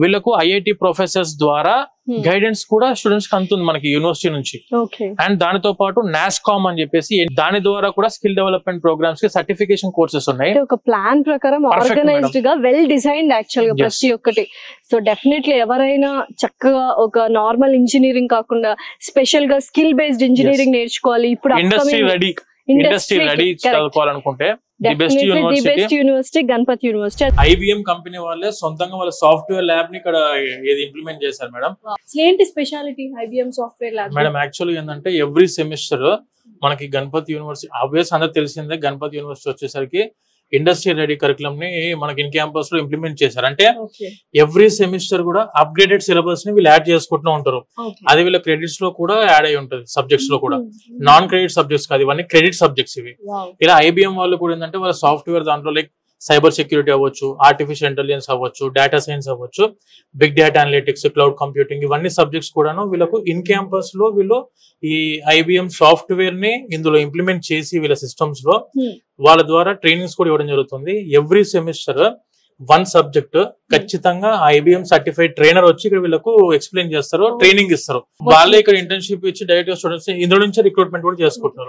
వీళ్ళకు IIT professors ద్వారా guidance కూడా స్టూడెంట్స్ కి అందుతుంది మనకి యూనివర్సిటీ నుంచి. అండ్ దానితో పాటు నాస్కామ్ అని చెప్పేసి దాని ద్వారా కూడా స్కిల్ డెవలప్మెంట్ ప్రోగ్రామ్స్ కి సర్టిఫికేషన్ కోర్సెస్ ఉన్నాయి. ఒక ప్లాన్ ప్రకారం ఆర్గనైజ్డ్ గా వెల్ డిజైన్డ్ యాక్చువల్ గా ప్రతి ఒక్కటి. సో డెఫినెట్లీ ఎవరైనా చక్కగా ఒక నార్మల్ ఇంజనీరింగ్ కాకుండా స్పెషల్ గా స్కిల్ బేస్డ్ ఇంజనీరింగ్ నేర్చుకోవాలి, ఇప్పుడు ఇండస్ట్రీ రెడీ చదువుకోవాలనుకుంటే the best university Ganapati university. IBM company వాళ్ళే సొంతంగా వాళ్ళ సాఫ్ట్వేర్ ల్యాబ్ ని ఇక్కడ ఇంప్లిమెంట్ చేశారు మేడం. ఏంటి speciality IBM software lab? Madam actually ఏంటంటే ఎవ్రీ సెమిస్టర్ మనకి గణపతి యూనివర్సిటీ ఆబ్వియస్ అందరికి తెలిసిందే, గణపతి యూనివర్సిటీ వచ్చేసరికి ఇండస్ట్రీ రెడీ కరికులం ని మనకి ఇన్ క్యాంపస్ లో ఇంప్లిమెంట్ చేశారు. అంటే ఎవ్రీ సెమిస్టర్ కూడా అప్గ్రేడెడ్ సిలబస్ ని వీళ్ళు యాడ్ చేసుకుంటూ ఉంటారు. అది వీళ్ళ క్రెడిట్స్ లో కూడా యాడ్ అయి ఉంటుంది, సబ్జెక్ట్స్ లో కూడా. నాన్ క్రెడిట్ సబ్జెక్ట్స్ కాదు, ఇవన్నీ క్రెడిట్ సబ్జెక్ట్స్ ఇవి. ఇలా ఐబిఎం వాళ్ళు కూడా ఏంటంటే వాళ్ళ సాఫ్ట్వేర్ దాంట్లో లైక్ సైబర్ సెక్యూరిటీ అవ్వచ్చు, ఆర్టిఫిషియల్ ఇంటెలిజెన్స్ అవ్వచ్చు, డేటా సైన్స్ అవ్వచ్చు, big data analytics, cloud computing, ఇవన్నీ సబ్జెక్ట్స్ కూడాను వీళ్ళకు ఇన్ క్యాంపస్ లో వీళ్ళు ఈ ఐబిఎం సాఫ్ట్వేర్ ని ఇందులో ఇంప్లిమెంట్ చేసి వీళ్ళ సిస్టమ్స్ లో వాళ్ళ ద్వారా ట్రైనింగ్స్ కూడా ఇవ్వడం జరుగుతుంది. ఎవ్రీ సెమిస్టర్ వన్ సబ్జెక్ట్ ఖచ్చితంగా ఐబిఎం సర్టిఫైడ్ ట్రైనర్ వచ్చి ఇక్కడ వీళ్ళకు ఎక్స్ప్లెయిన్ చేస్తారు, ట్రైనింగ్ ఇస్తారు. వాళ్ళే ఇక్కడ ఇంటర్న్షిప్ ఇచ్చి డైరెక్ట్ గా స్టూడెంట్స్ ఇందులో నుంచి రిక్రూట్మెంట్ కూడా చేసుకుంటున్నారు.